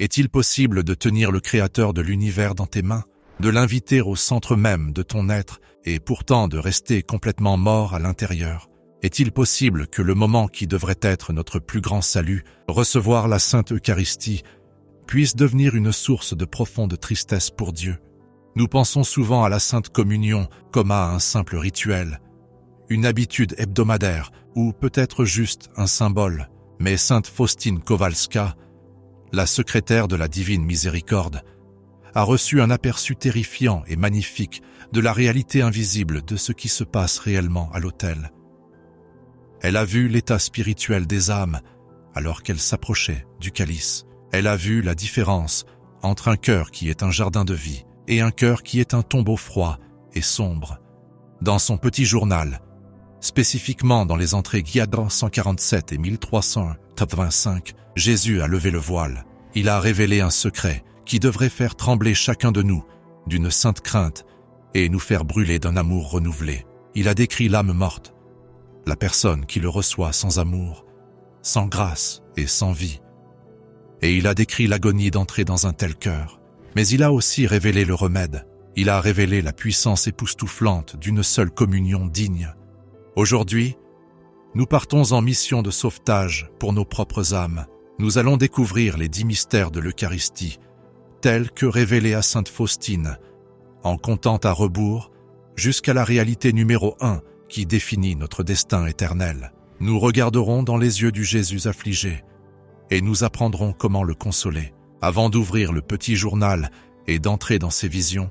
Est-il possible de tenir le Créateur de l'univers dans tes mains, de l'inviter au centre même de ton être et pourtant de rester complètement mort à l'intérieur? Est-il possible que le moment qui devrait être notre plus grand salut, recevoir la Sainte Eucharistie, puisse devenir une source de profonde tristesse pour Dieu? Nous pensons souvent à la Sainte Communion comme à un simple rituel, une habitude hebdomadaire ou peut-être juste un symbole. Mais Sainte Faustine Kowalska, la secrétaire de la Divine Miséricorde, a reçu un aperçu terrifiant et magnifique de la réalité invisible de ce qui se passe réellement à l'autel. Elle a vu l'état spirituel des âmes alors qu'elle s'approchait du calice. Elle a vu la différence entre un cœur qui est un jardin de vie et un cœur qui est un tombeau froid et sombre. Dans son petit journal, spécifiquement dans les entrées Guiadran 147 et 1385, Jésus a levé le voile. Il a révélé un secret qui devrait faire trembler chacun de nous d'une sainte crainte et nous faire brûler d'un amour renouvelé. Il a décrit l'âme morte, la personne qui le reçoit sans amour, sans grâce et sans vie. Et il a décrit l'agonie d'entrer dans un tel cœur. Mais il a aussi révélé le remède. Il a révélé la puissance époustouflante d'une seule communion digne. Aujourd'hui, nous partons en mission de sauvetage pour nos propres âmes. Nous allons découvrir les 10 mystères de l'Eucharistie, tels que révélés à Sainte Faustine, en comptant à rebours jusqu'à la réalité numéro 1 qui définit notre destin éternel. Nous regarderons dans les yeux du Jésus affligé et nous apprendrons comment le consoler. Avant d'ouvrir le petit journal et d'entrer dans ses visions,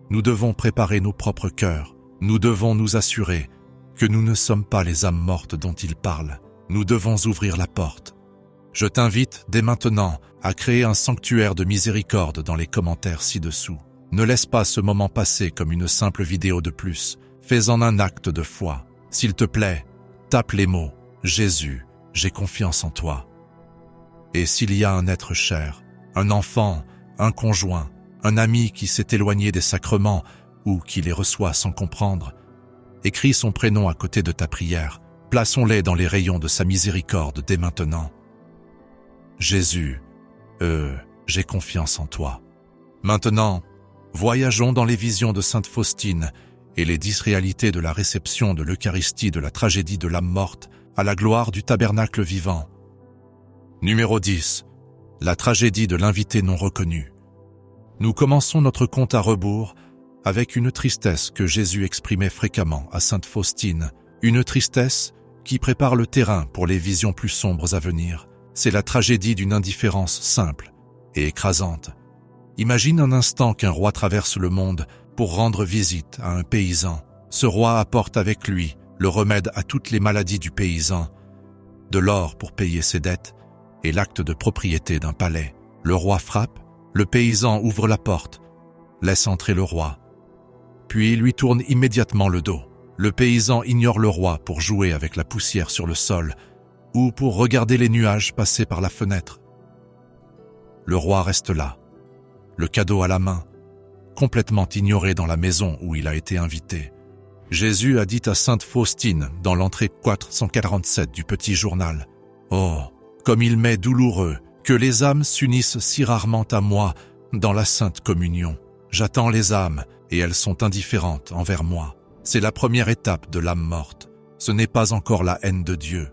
nous devons préparer nos propres cœurs. Nous devons nous assurer que nous ne sommes pas les âmes mortes dont il parle. Nous devons ouvrir la porte. Je t'invite dès maintenant à créer un sanctuaire de miséricorde dans les commentaires ci-dessous. Ne laisse pas ce moment passer comme une simple vidéo de plus. Fais-en un acte de foi. S'il te plaît, tape les mots « Jésus, j'ai confiance en toi ». Et s'il y a un être cher, un enfant, un conjoint, un ami qui s'est éloigné des sacrements ou qui les reçoit sans comprendre, écris son prénom à côté de ta prière. Plaçons-les dans les rayons de sa miséricorde dès maintenant. Jésus, j'ai confiance en toi. Maintenant, voyageons dans les visions de Sainte Faustine et les 10 réalités de la réception de l'Eucharistie de la tragédie de l'âme morte à la gloire du tabernacle vivant. Numéro 10. La tragédie de l'invité non reconnu. Nous commençons notre compte à rebours avec une tristesse que Jésus exprimait fréquemment à Sainte Faustine, une tristesse qui prépare le terrain pour les visions plus sombres à venir. C'est la tragédie d'une indifférence simple et écrasante. Imagine un instant qu'un roi traverse le monde pour rendre visite à un paysan. Ce roi apporte avec lui le remède à toutes les maladies du paysan, de l'or pour payer ses dettes et l'acte de propriété d'un palais. Le roi frappe, le paysan ouvre la porte, laisse entrer le roi, puis lui tourne immédiatement le dos. Le paysan ignore le roi pour jouer avec la poussière sur le sol ou pour regarder les nuages passer par la fenêtre. Le roi reste là, le cadeau à la main, complètement ignoré dans la maison où il a été invité. Jésus a dit à Sainte Faustine dans l'entrée 447 du petit journal « Oh, comme il m'est douloureux que les âmes s'unissent si rarement à moi dans la Sainte Communion. J'attends les âmes et elles sont indifférentes envers moi. C'est la première étape de l'âme morte. Ce n'est pas encore la haine de Dieu,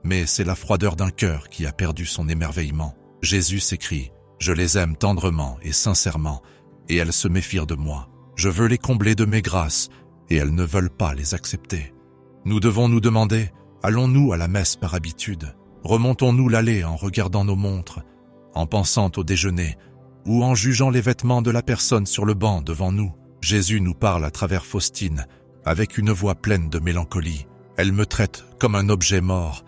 mais c'est la froideur d'un cœur qui a perdu son émerveillement. Jésus s'écrie « Je les aime tendrement et sincèrement, et elles se méfient de moi. Je veux les combler de mes grâces, et elles ne veulent pas les accepter. » Nous devons nous demander, allons-nous à la messe par habitude? Remontons-nous l'allée en regardant nos montres, en pensant au déjeuner, ou en jugeant les vêtements de la personne sur le banc devant nous? Jésus nous parle à travers Faustine, avec une voix pleine de mélancolie. Elle me traite comme un objet mort,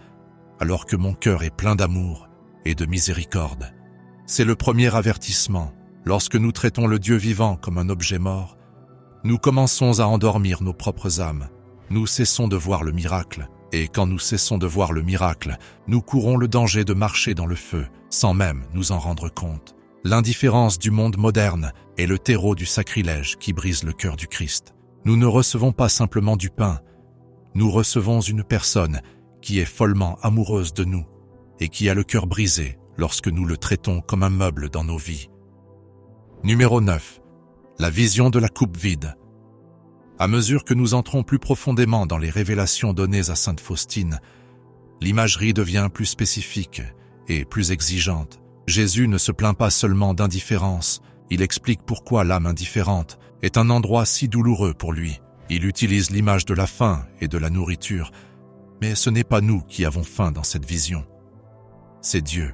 alors que mon cœur est plein d'amour et de miséricorde. C'est le premier avertissement. Lorsque nous traitons le Dieu vivant comme un objet mort, nous commençons à endormir nos propres âmes. Nous cessons de voir le miracle, et quand nous cessons de voir le miracle, nous courons le danger de marcher dans le feu, sans même nous en rendre compte. L'indifférence du monde moderne est le terreau du sacrilège qui brise le cœur du Christ. Nous ne recevons pas simplement du pain, nous recevons une personne qui est follement amoureuse de nous et qui a le cœur brisé lorsque nous le traitons comme un meuble dans nos vies. Numéro 9. La vision de la coupe vide. À mesure que nous entrons plus profondément dans les révélations données à sainte Faustine, l'imagerie devient plus spécifique et plus exigeante. Jésus ne se plaint pas seulement d'indifférence, il explique pourquoi l'âme indifférente est un endroit si douloureux pour lui. Il utilise l'image de la faim et de la nourriture, mais ce n'est pas nous qui avons faim dans cette vision. C'est Dieu.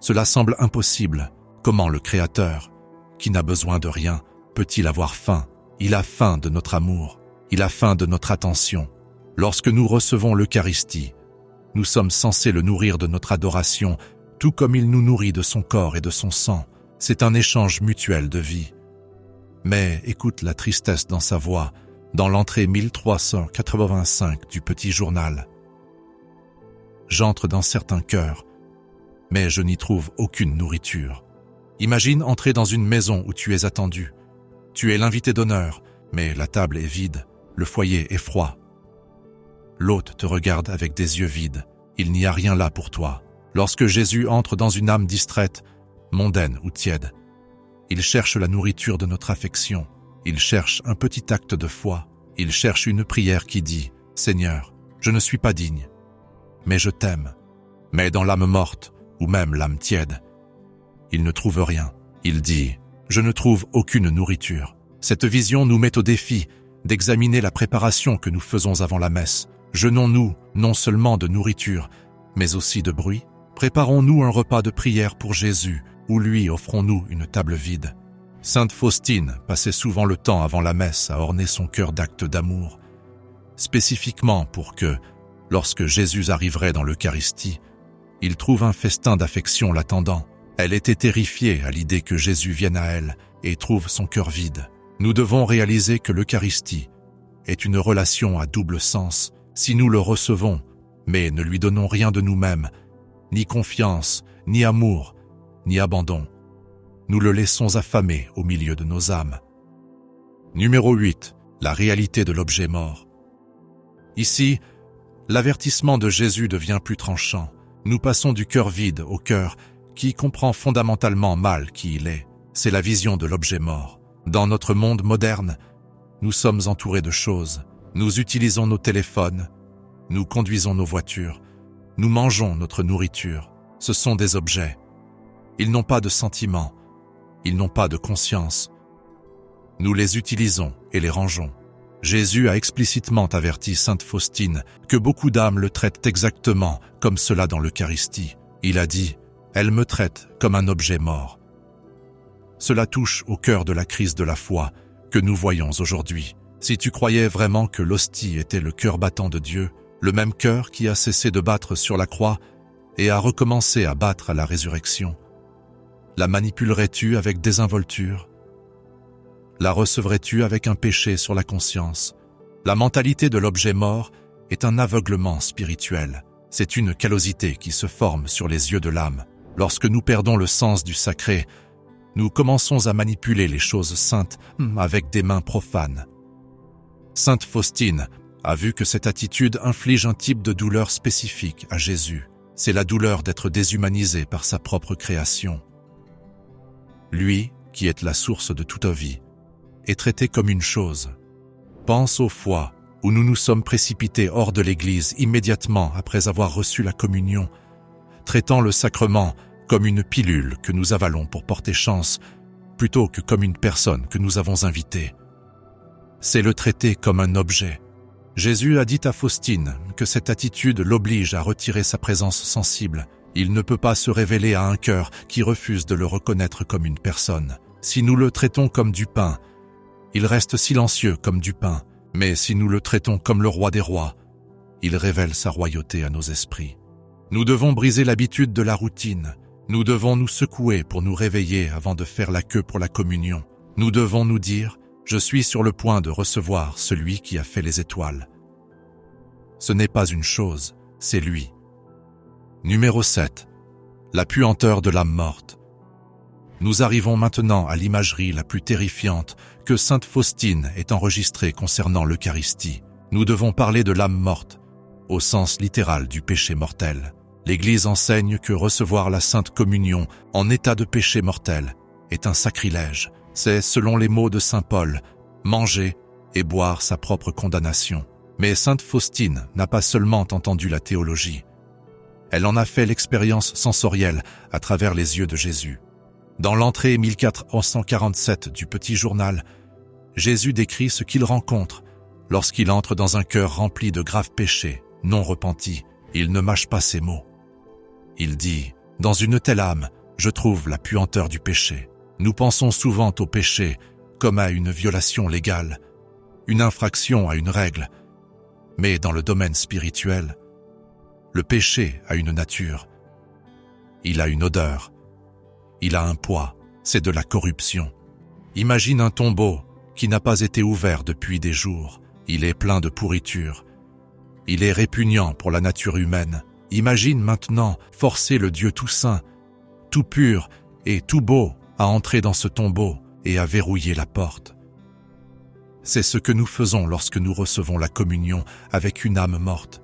Cela semble impossible. Comment le Créateur, qui n'a besoin de rien, peut-il avoir faim? Il a faim de notre amour, il a faim de notre attention. Lorsque nous recevons l'Eucharistie, nous sommes censés le nourrir de notre adoration, tout comme il nous nourrit de son corps et de son sang. C'est un échange mutuel de vie. Mais écoute la tristesse dans sa voix, dans l'entrée 1385 du petit journal. J'entre dans certains cœurs, mais je n'y trouve aucune nourriture. Imagine entrer dans une maison où tu es attendu. Tu es l'invité d'honneur, mais la table est vide, le foyer est froid. L'hôte te regarde avec des yeux vides. Il n'y a rien là pour toi. Lorsque Jésus entre dans une âme distraite, mondaine ou tiède, il cherche la nourriture de notre affection. Il cherche un petit acte de foi. Il cherche une prière qui dit « Seigneur, je ne suis pas digne, mais je t'aime. » Mais dans l'âme morte, ou même l'âme tiède, il ne trouve rien. Il dit « Je ne trouve aucune nourriture. » Cette vision nous met au défi d'examiner la préparation que nous faisons avant la messe. Jeûnons-nous non seulement de nourriture, mais aussi de bruit? Préparons-nous un repas de prière pour Jésus, ou lui offrons-nous une table vide? Sainte Faustine passait souvent le temps avant la messe à orner son cœur d'actes d'amour, spécifiquement pour que, lorsque Jésus arriverait dans l'Eucharistie, il trouve un festin d'affection l'attendant. Elle était terrifiée à l'idée que Jésus vienne à elle et trouve son cœur vide. Nous devons réaliser que l'Eucharistie est une relation à double sens. Si nous le recevons, mais ne lui donnons rien de nous-mêmes, ni confiance, ni amour, ni abandon, nous le laissons affamer au milieu de nos âmes. Numéro 8. La réalité de l'objet mort. Ici, l'avertissement de Jésus devient plus tranchant. Nous passons du cœur vide au cœur qui comprend fondamentalement mal qui il est. C'est la vision de l'objet mort. Dans notre monde moderne, nous sommes entourés de choses. Nous utilisons nos téléphones, nous conduisons nos voitures, nous mangeons notre nourriture. Ce sont des objets. Ils n'ont pas de sentiments, ils n'ont pas de conscience. Nous les utilisons et les rangeons. Jésus a explicitement averti sainte Faustine que beaucoup d'âmes le traitent exactement comme cela dans l'Eucharistie. Il a dit « Elle me traite comme un objet mort ». Cela touche au cœur de la crise de la foi que nous voyons aujourd'hui. Si tu croyais vraiment que l'hostie était le cœur battant de Dieu, le même cœur qui a cessé de battre sur la croix et a recommencé à battre à la résurrection, la manipulerais-tu avec désinvolture? La recevrais-tu avec un péché sur la conscience? La mentalité de l'objet mort est un aveuglement spirituel. C'est une callosité qui se forme sur les yeux de l'âme. Lorsque nous perdons le sens du sacré, nous commençons à manipuler les choses saintes avec des mains profanes. Sainte Faustine a vu que cette attitude inflige un type de douleur spécifique à Jésus. C'est la douleur d'être déshumanisé par sa propre création. Lui, qui est la source de toute vie, est traité comme une chose. Pense aux fois où nous nous sommes précipités hors de l'Église immédiatement après avoir reçu la communion, traitant le sacrement comme une pilule que nous avalons pour porter chance, plutôt que comme une personne que nous avons invitée. C'est le traiter comme un objet. Jésus a dit à Faustine que cette attitude l'oblige à retirer sa présence sensible. Il ne peut pas se révéler à un cœur qui refuse de le reconnaître comme une personne. Si nous le traitons comme du pain, il reste silencieux comme du pain. Mais si nous le traitons comme le roi des rois, il révèle sa royauté à nos esprits. Nous devons briser l'habitude de la routine. Nous devons nous secouer pour nous réveiller avant de faire la queue pour la communion. Nous devons nous dire « Je suis sur le point de recevoir celui qui a fait les étoiles ». Ce n'est pas une chose, c'est lui. Numéro 7. La puanteur de l'âme morte. Nous arrivons maintenant à l'imagerie la plus terrifiante que sainte Faustine ait enregistrée concernant l'Eucharistie. Nous devons parler de l'âme morte, au sens littéral du péché mortel. L'Église enseigne que recevoir la Sainte Communion en état de péché mortel est un sacrilège. C'est, selon les mots de saint Paul, manger et boire sa propre condamnation. Mais sainte Faustine n'a pas seulement entendu la théologie. Elle en a fait l'expérience sensorielle à travers les yeux de Jésus. Dans l'entrée 1447 du Petit Journal, Jésus décrit ce qu'il rencontre lorsqu'il entre dans un cœur rempli de graves péchés, non repentis. Il ne mâche pas ses mots. Il dit « Dans une telle âme, je trouve la puanteur du péché. » Nous pensons souvent au péché comme à une violation légale, une infraction à une règle. Mais dans le domaine spirituel, le péché a une nature. Il a une odeur. Il a un poids. C'est de la corruption. Imagine un tombeau qui n'a pas été ouvert depuis des jours. Il est plein de pourriture. Il est répugnant pour la nature humaine. Imagine maintenant forcer le Dieu tout saint, tout pur et tout beau à entrer dans ce tombeau et à verrouiller la porte. C'est ce que nous faisons lorsque nous recevons la communion avec une âme morte.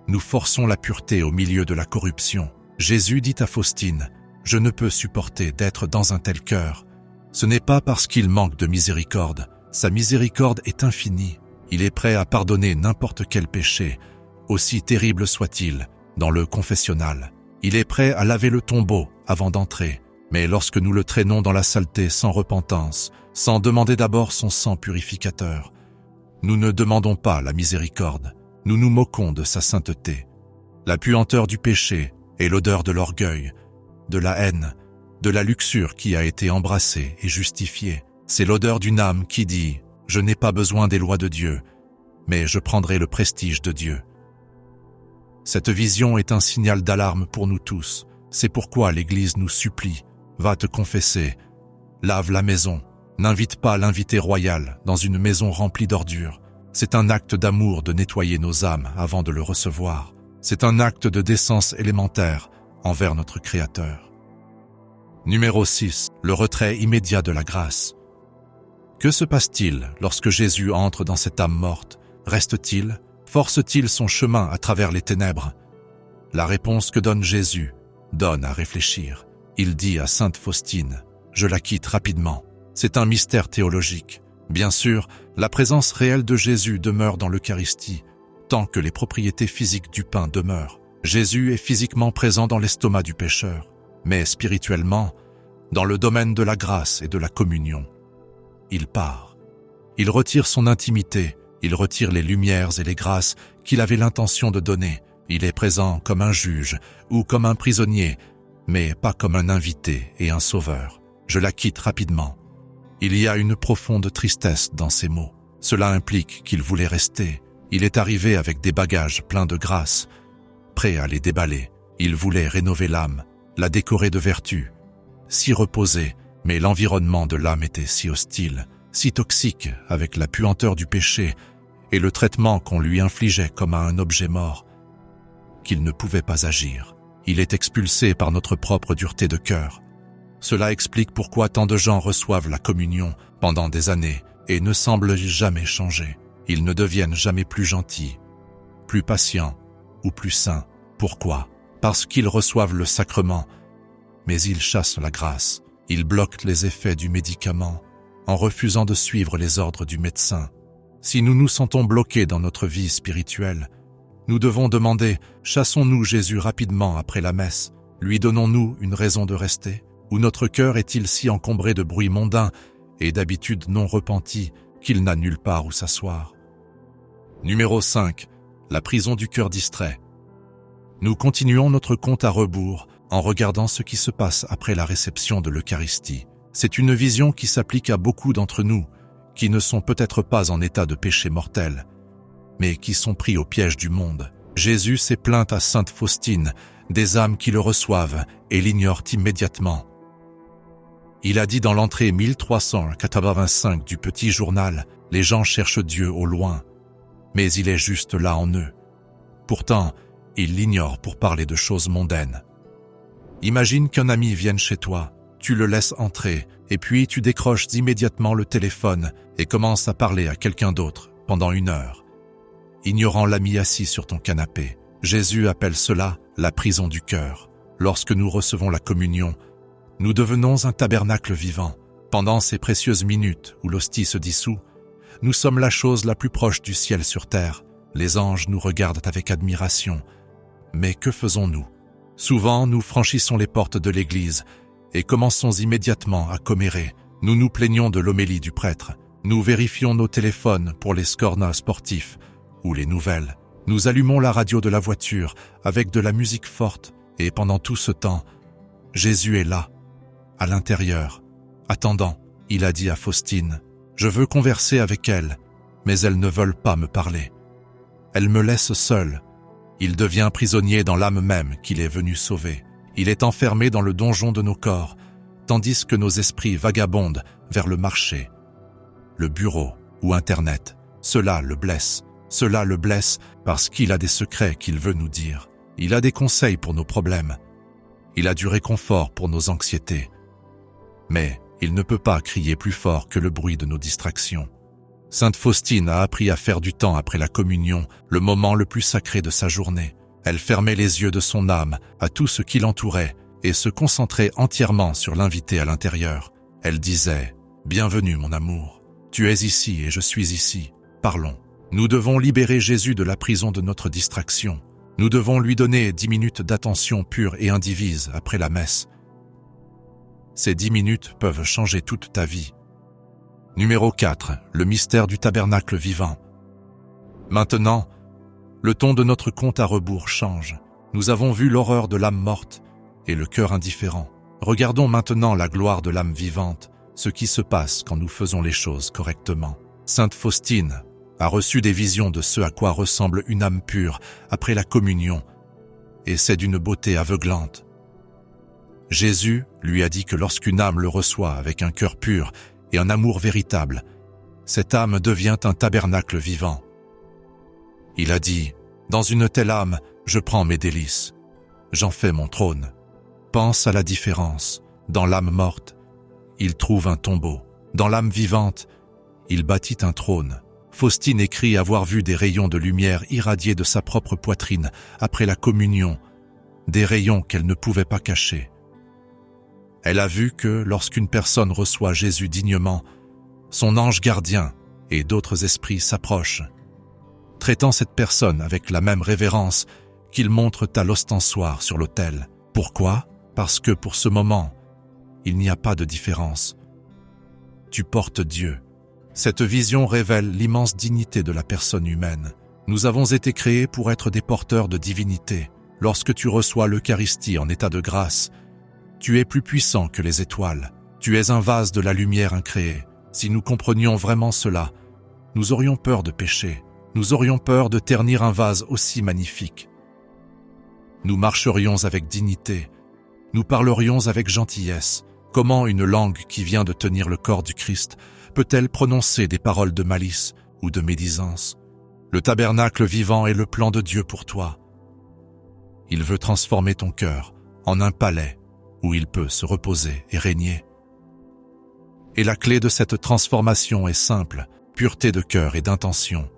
Nous forçons la pureté au milieu de la corruption. Jésus dit à Faustine « Je ne peux supporter d'être dans un tel cœur. Ce n'est pas parce qu'il manque de miséricorde. Sa miséricorde est infinie. Il est prêt à pardonner n'importe quel péché, aussi terrible soit-il, dans le confessionnal. Il est prêt à laver le tombeau avant d'entrer. Mais lorsque nous le traînons dans la saleté sans repentance, sans demander d'abord son sang purificateur, nous ne demandons pas la miséricorde. Nous nous moquons de sa sainteté. La puanteur du péché est l'odeur de l'orgueil, de la haine, de la luxure qui a été embrassée et justifiée. C'est l'odeur d'une âme qui dit « Je n'ai pas besoin des lois de Dieu, mais je prendrai le prestige de Dieu ». Cette vision est un signal d'alarme pour nous tous. C'est pourquoi l'Église nous supplie « Va te confesser, lave la maison, n'invite pas l'invité royal dans une maison remplie d'ordures. » C'est un acte d'amour de nettoyer nos âmes avant de le recevoir. C'est un acte de décence élémentaire envers notre Créateur. Numéro 6. Le retrait immédiat de la grâce. Que se passe-t-il lorsque Jésus entre dans cette âme morte? Reste-t-il? Force-t-il son chemin à travers les ténèbres? La réponse que donne Jésus donne à réfléchir. Il dit à sainte Faustine « Je la quitte rapidement ». C'est un mystère théologique. Bien sûr, la présence réelle de Jésus demeure dans l'Eucharistie, tant que les propriétés physiques du pain demeurent. Jésus est physiquement présent dans l'estomac du pécheur, mais spirituellement, dans le domaine de la grâce et de la communion. Il part. Il retire son intimité, il retire les lumières et les grâces qu'il avait l'intention de donner. Il est présent comme un juge ou comme un prisonnier, mais pas comme un invité et un sauveur. Je la quitte rapidement. Il y a une profonde tristesse dans ces mots. Cela implique qu'il voulait rester. Il est arrivé avec des bagages pleins de grâce, prêt à les déballer. Il voulait rénover l'âme, la décorer de vertu, s'y reposer, mais l'environnement de l'âme était si hostile, si toxique avec la puanteur du péché et le traitement qu'on lui infligeait comme à un objet mort, qu'il ne pouvait pas agir. Il est expulsé par notre propre dureté de cœur. Cela explique pourquoi tant de gens reçoivent la communion pendant des années et ne semblent jamais changer. Ils ne deviennent jamais plus gentils, plus patients ou plus saints. Pourquoi? Parce qu'ils reçoivent le sacrement, mais ils chassent la grâce. Ils bloquent les effets du médicament en refusant de suivre les ordres du médecin. Si nous nous sentons bloqués dans notre vie spirituelle, nous devons demander « Chassons-nous Jésus rapidement après la messe? Lui donnons-nous une raison de rester? Ou notre cœur est-il si encombré de bruits mondains et d'habitudes non repenties qu'il n'a nulle part où s'asseoir ?» Numéro 5. La prison du cœur distrait. Nous continuons notre compte à rebours en regardant ce qui se passe après la réception de l'Eucharistie. C'est une vision qui s'applique à beaucoup d'entre nous, qui ne sont peut-être pas en état de péché mortel, mais qui sont pris au piège du monde. Jésus s'est plaint à sainte Faustine des âmes qui le reçoivent et l'ignorent immédiatement. Il a dit dans l'entrée 1385 du Petit Journal, « Les gens cherchent Dieu au loin, mais il est juste là en eux. Pourtant, ils l'ignorent pour parler de choses mondaines. » Imagine qu'un ami vienne chez toi, tu le laisses entrer, et puis tu décroches immédiatement le téléphone et commences à parler à quelqu'un d'autre pendant 1 heure, ignorant l'ami assis sur ton canapé. Jésus appelle cela la prison du cœur. Lorsque nous recevons la communion, nous devenons un tabernacle vivant. Pendant ces précieuses minutes où l'hostie se dissout, nous sommes la chose la plus proche du ciel sur terre. Les anges nous regardent avec admiration. Mais que faisons-nous? Souvent, nous franchissons les portes de l'église et commençons immédiatement à commérer. Nous nous plaignons de l'homélie du prêtre. Nous vérifions nos téléphones pour les scores sportifs ou les nouvelles. Nous allumons la radio de la voiture avec de la musique forte et pendant tout ce temps, Jésus est là, à l'intérieur. Attendant, il a dit à Faustine, « Je veux converser avec elles, mais elles ne veulent pas me parler. Elles me laissent seule. » Il devient prisonnier dans l'âme même qu'il est venu sauver. Il est enfermé dans le donjon de nos corps, tandis que nos esprits vagabondent vers le marché, le bureau ou Internet. Cela le blesse. Cela le blesse parce qu'il a des secrets qu'il veut nous dire. Il a des conseils pour nos problèmes. Il a du réconfort pour nos anxiétés. Mais il ne peut pas crier plus fort que le bruit de nos distractions. Sainte Faustine a appris à faire du temps après la communion le moment le plus sacré de sa journée. Elle fermait les yeux de son âme à tout ce qui l'entourait et se concentrait entièrement sur l'invité à l'intérieur. Elle disait « Bienvenue mon amour, tu es ici et je suis ici, parlons ». Nous devons libérer Jésus de la prison de notre distraction. Nous devons lui donner 10 minutes d'attention pure et indivise après la messe. Ces 10 minutes peuvent changer toute ta vie. Numéro 4. Le mystère du tabernacle vivant. Maintenant, le ton de notre compte à rebours change. Nous avons vu l'horreur de l'âme morte et le cœur indifférent. Regardons maintenant la gloire de l'âme vivante, ce qui se passe quand nous faisons les choses correctement. Sainte Faustine a reçu des visions de ce à quoi ressemble une âme pure après la communion, et c'est d'une beauté aveuglante. Jésus lui a dit que lorsqu'une âme le reçoit avec un cœur pur et un amour véritable, cette âme devient un tabernacle vivant. Il a dit, « Dans une telle âme, je prends mes délices. J'en fais mon trône. » Pense à la différence. Dans l'âme morte, il trouve un tombeau. Dans l'âme vivante, il bâtit un trône. Faustine écrit avoir vu des rayons de lumière irradier de sa propre poitrine après la communion, des rayons qu'elle ne pouvait pas cacher. Elle a vu que lorsqu'une personne reçoit Jésus dignement, son ange gardien et d'autres esprits s'approchent, traitant cette personne avec la même révérence qu'ils montrent à l'ostensoir sur l'autel. Pourquoi? Parce que pour ce moment, il n'y a pas de différence. Tu portes Dieu. Cette vision révèle l'immense dignité de la personne humaine. Nous avons été créés pour être des porteurs de divinité. Lorsque tu reçois l'Eucharistie en état de grâce, tu es plus puissant que les étoiles. Tu es un vase de la lumière incréée. Si nous comprenions vraiment cela, nous aurions peur de pécher. Nous aurions peur de ternir un vase aussi magnifique. Nous marcherions avec dignité. Nous parlerions avec gentillesse. Comment une langue qui vient de tenir le corps du Christ peut-elle prononcer des paroles de malice ou de médisance? Le tabernacle vivant est le plan de Dieu pour toi. Il veut transformer ton cœur en un palais où il peut se reposer et régner. Et la clé de cette transformation est simple, pureté de cœur et d'intention.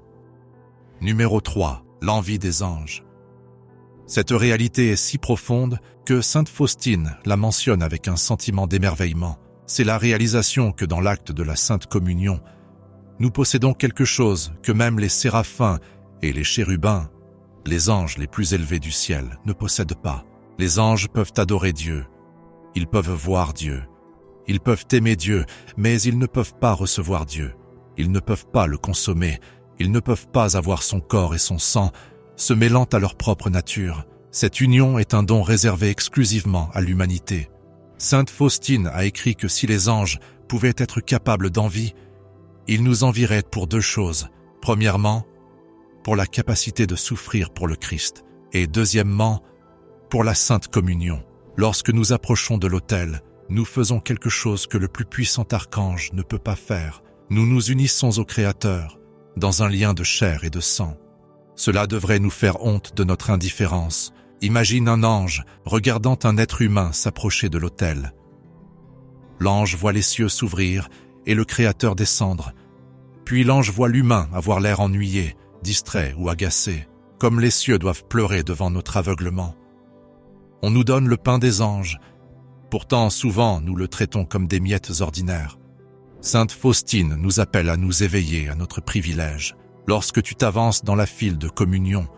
Numéro 3. L'envie des anges. Cette réalité est si profonde que sainte Faustine la mentionne avec un sentiment d'émerveillement. C'est la réalisation que dans l'acte de la Sainte Communion, nous possédons quelque chose que même les séraphins et les chérubins, les anges les plus élevés du ciel, ne possèdent pas. Les anges peuvent adorer Dieu, ils peuvent voir Dieu, ils peuvent aimer Dieu, mais ils ne peuvent pas recevoir Dieu. Ils ne peuvent pas le consommer, ils ne peuvent pas avoir son corps et son sang se mêlant à leur propre nature. Cette union est un don réservé exclusivement à l'humanité. Sainte Faustine a écrit que si les anges pouvaient être capables d'envie, ils nous envieraient pour 2 choses. Premièrement, pour la capacité de souffrir pour le Christ, et deuxièmement, pour la Sainte Communion. Lorsque nous approchons de l'autel, nous faisons quelque chose que le plus puissant archange ne peut pas faire. Nous nous unissons au Créateur, dans un lien de chair et de sang. Cela devrait nous faire honte de notre indifférence. Imagine un ange regardant un être humain s'approcher de l'autel. L'ange voit les cieux s'ouvrir et le Créateur descendre. Puis l'ange voit l'humain avoir l'air ennuyé, distrait ou agacé. comme les cieux doivent pleurer devant notre aveuglement. On nous donne le pain des anges, pourtant souvent nous le traitons comme des miettes ordinaires. Sainte Faustine nous appelle à nous éveiller à notre privilège. Lorsque tu t'avances dans la file de communion,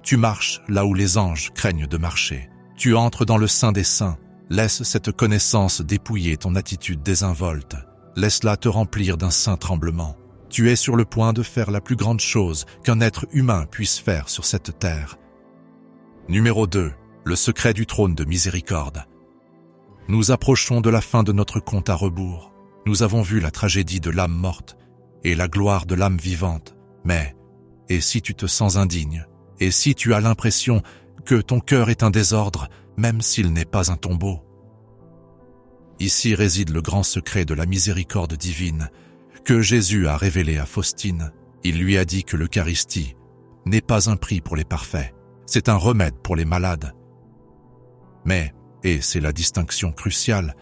tu marches là où les anges craignent de marcher. Tu entres dans le sein des saints. Laisse cette connaissance dépouiller ton attitude désinvolte. Laisse-la te remplir d'un saint tremblement. Tu es sur le point de faire la plus grande chose qu'un être humain puisse faire sur cette terre. Numéro 2. Le secret du trône de miséricorde. Nous approchons de la fin de notre compte à rebours. Nous avons vu la tragédie de l'âme morte et la gloire de l'âme vivante. Mais, et si tu te sens indigne? Et si tu as l'impression que ton cœur est un désordre, même s'il n'est pas un tombeau? Ici réside le grand secret de la miséricorde divine que Jésus a révélé à Faustine. Il lui a dit que l'Eucharistie n'est pas un prix pour les parfaits, c'est un remède pour les malades. Mais, et c'est la distinction cruciale,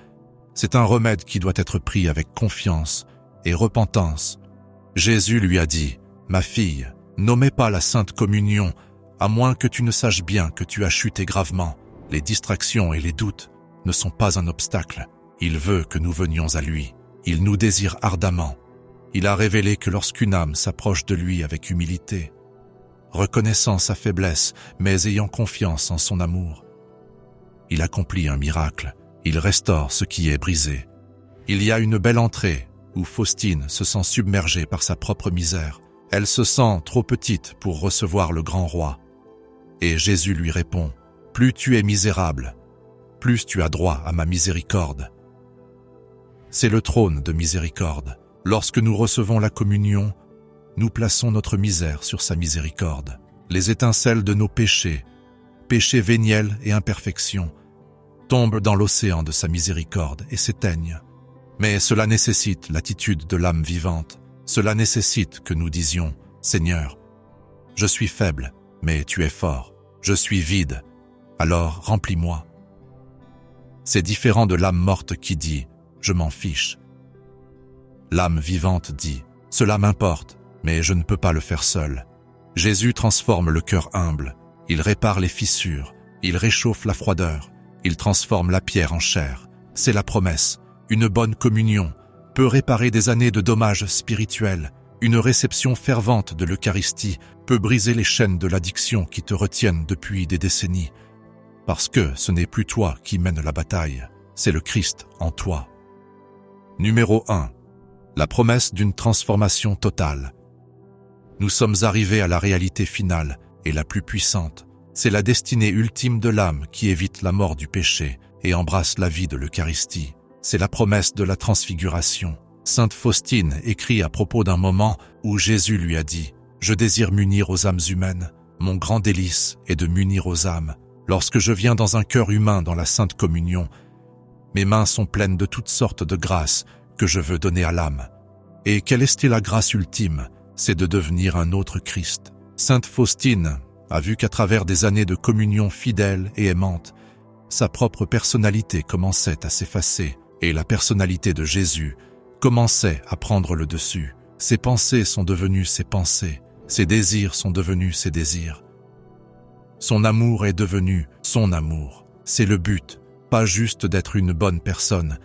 c'est un remède qui doit être pris avec confiance et repentance. Jésus lui a dit, « Ma fille, nommez pas la Sainte Communion, à moins que tu ne saches bien que tu as chuté gravement. Les distractions et les doutes ne sont pas un obstacle. Il veut que nous venions à lui. Il nous désire ardemment. Il a révélé que lorsqu'une âme s'approche de lui avec humilité, reconnaissant sa faiblesse, mais ayant confiance en son amour, il accomplit un miracle. Il restaure ce qui est brisé. Il y a une belle entrée où Faustine se sent submergée par sa propre misère. Elle se sent trop petite pour recevoir le grand roi. Et Jésus lui répond, « Plus tu es misérable, plus tu as droit à ma miséricorde. » C'est le trône de miséricorde. Lorsque nous recevons la communion, nous plaçons notre misère sur sa miséricorde. Les étincelles de nos péchés, péchés véniels et imperfections, tombent dans l'océan de sa miséricorde et s'éteignent. Mais cela nécessite l'attitude de l'âme vivante. Cela nécessite que nous disions, « Seigneur, je suis faible, mais tu es fort. Je suis vide, alors remplis-moi. » C'est différent de l'âme morte qui dit, « Je m'en fiche. » L'âme vivante dit, « Cela m'importe, mais je ne peux pas le faire seul. » Jésus transforme le cœur humble. Il répare les fissures. Il réchauffe la froideur. Il transforme la pierre en chair. C'est la promesse. Une bonne communion peut réparer des années de dommages spirituels. Une réception fervente de l'Eucharistie peut briser les chaînes de l'addiction qui te retiennent depuis des décennies. Parce que ce n'est plus toi qui mènes la bataille, c'est le Christ en toi. Numéro 1. La promesse d'une transformation totale. Nous sommes arrivés à la réalité finale et la plus puissante. C'est la destinée ultime de l'âme qui évite la mort du péché et embrasse la vie de l'Eucharistie. C'est la promesse de la transfiguration. Sainte Faustine écrit à propos d'un moment où Jésus lui a dit « Je désire m'unir aux âmes humaines. Mon grand délice est de m'unir aux âmes. Lorsque je viens dans un cœur humain dans la Sainte Communion, mes mains sont pleines de toutes sortes de grâces que je veux donner à l'âme. Et quelle est la grâce ultime? C'est de devenir un autre Christ. » Sainte Faustine a vu qu'à travers des années de communion fidèle et aimante, sa propre personnalité commençait à s'effacer et la personnalité de Jésus commençait à prendre le dessus. Ses pensées sont devenues ses pensées, ses désirs sont devenus ses désirs. Son amour est devenu son amour. C'est le but, pas juste d'être une bonne personne,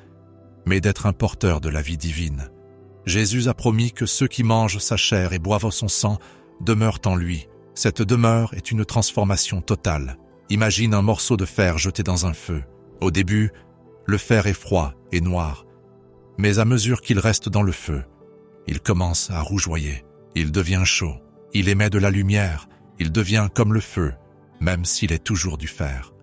mais d'être un porteur de la vie divine. Jésus a promis que ceux qui mangent sa chair et boivent son sang demeurent en lui. Cette demeure est une transformation totale. Imagine un morceau de fer jeté dans un feu. Au début, le fer est froid et noir. Mais à mesure qu'il reste dans le feu, il commence à rougeoyer. Il devient chaud. Il émet de la lumière. Il devient comme le feu, même s'il est toujours du fer.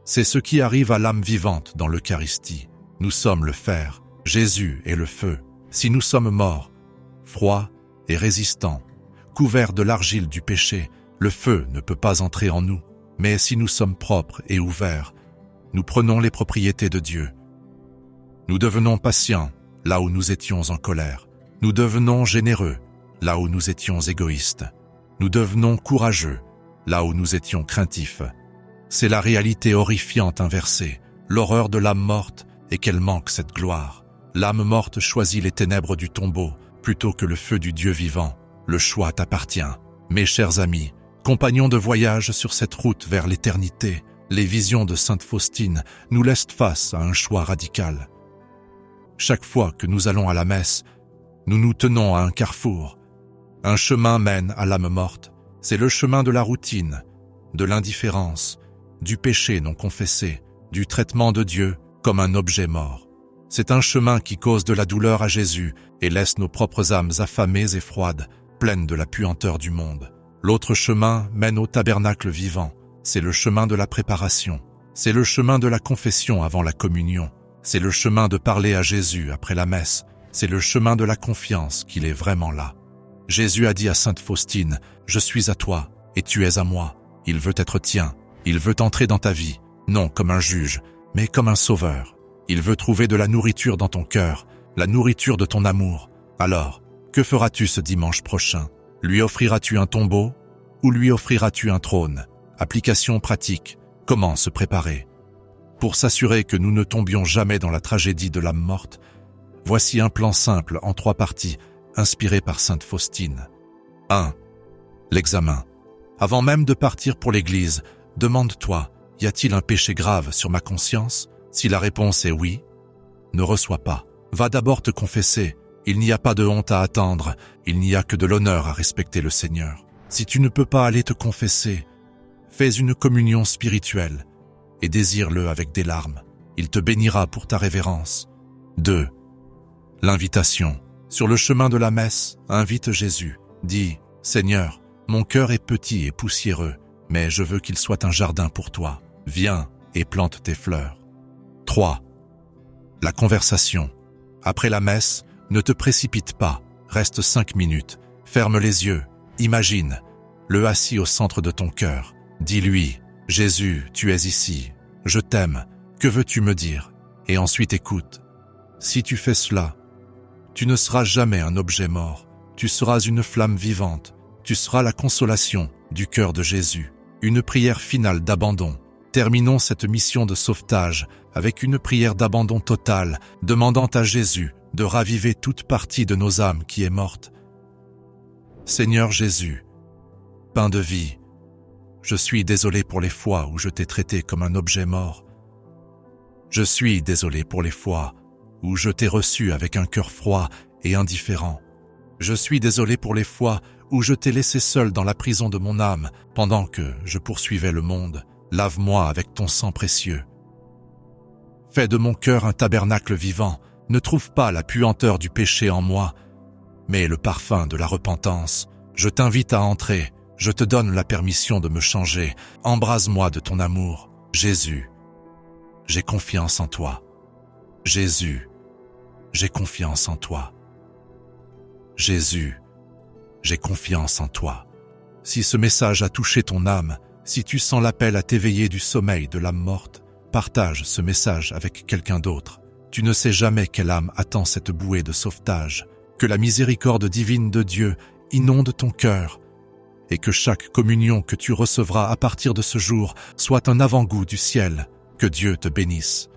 C'est ce qui arrive à l'âme vivante dans l'Eucharistie. Nous sommes le fer. Jésus est le feu. Si nous sommes morts, froids et résistants, couverts de l'argile du péché, le feu ne peut pas entrer en nous. Mais si nous sommes propres et ouverts, nous prenons les propriétés de Dieu. Nous devenons patients là où nous étions en colère. Nous devenons généreux là où nous étions égoïstes. Nous devenons courageux là où nous étions craintifs. C'est la réalité horrifiante inversée. L'horreur de l'âme morte est qu'elle manque cette gloire. L'âme morte choisit les ténèbres du tombeau plutôt que le feu du Dieu vivant. Le choix t'appartient. Mes chers amis, Compagnons de voyage sur cette route vers l'éternité, les visions de Sainte Faustine nous laissent face à un choix radical. Chaque fois que nous allons à la messe, nous nous tenons à un carrefour. Un chemin mène à l'âme morte. C'est le chemin de la routine, de l'indifférence, du péché non confessé, du traitement de Dieu comme un objet mort. C'est un chemin qui cause de la douleur à Jésus et laisse nos propres âmes affamées et froides, pleines de la puanteur du monde. L'autre chemin mène au tabernacle vivant. C'est le chemin de la préparation. C'est le chemin de la confession avant la communion. C'est le chemin de parler à Jésus après la messe. C'est le chemin de la confiance qu'il est vraiment là. Jésus a dit à Sainte Faustine, « Je suis à toi et tu es à moi. » Il veut être tien. Il veut entrer dans ta vie, non comme un juge, mais comme un sauveur. Il veut trouver de la nourriture dans ton cœur, la nourriture de ton amour. Alors, que feras-tu ce dimanche prochain? Lui offriras-tu un tombeau ou lui offriras-tu un trône? Application pratique. Comment se préparer? Pour s'assurer que nous ne tombions jamais dans la tragédie de l'âme morte, voici un plan simple en 3 parties, inspiré par Sainte Faustine. 1. L'examen. Avant même de partir pour l'église, demande-toi, y a-t-il un péché grave sur ma conscience? Si la réponse est oui, ne reçois pas. Va d'abord te confesser. Il n'y a pas de honte à attendre, il n'y a que de l'honneur à respecter le Seigneur. Si tu ne peux pas aller te confesser, fais une communion spirituelle et désire-le avec des larmes. Il te bénira pour ta révérence. 2. L'invitation. Sur le chemin de la messe, invite Jésus. Dis, « Seigneur, mon cœur est petit et poussiéreux, mais je veux qu'il soit un jardin pour toi. Viens et plante tes fleurs. » 3. La conversation. Après la messe, ne te précipite pas, reste 5 minutes, ferme les yeux, imagine, le assis au centre de ton cœur. Dis-lui, « Jésus, tu es ici, je t'aime, que veux-tu me dire ?» Et ensuite écoute. Si tu fais cela, tu ne seras jamais un objet mort, tu seras une flamme vivante, tu seras la consolation du cœur de Jésus. Une prière finale d'abandon. Terminons cette mission de sauvetage avec une prière d'abandon total, demandant à Jésus de raviver toute partie de nos âmes qui est morte. Seigneur Jésus, pain de vie, je suis désolé pour les fois où je t'ai traité comme un objet mort. Je suis désolé pour les fois où je t'ai reçu avec un cœur froid et indifférent. Je suis désolé pour les fois où je t'ai laissé seul dans la prison de mon âme pendant que je poursuivais le monde. Lave-moi avec ton sang précieux. Fais de mon cœur un tabernacle vivant. Ne trouve pas la puanteur du péché en moi, mais le parfum de la repentance. Je t'invite à entrer. Je te donne la permission de me changer. Embrase-moi de ton amour. Jésus, j'ai confiance en toi. Jésus, j'ai confiance en toi. Jésus, j'ai confiance en toi. Si ce message a touché ton âme, si tu sens l'appel à t'éveiller du sommeil de l'âme morte, partage ce message avec quelqu'un d'autre. Tu ne sais jamais quelle âme attend cette bouée de sauvetage. Que la miséricorde divine de Dieu inonde ton cœur et que chaque communion que tu recevras à partir de ce jour soit un avant-goût du ciel. Que Dieu te bénisse.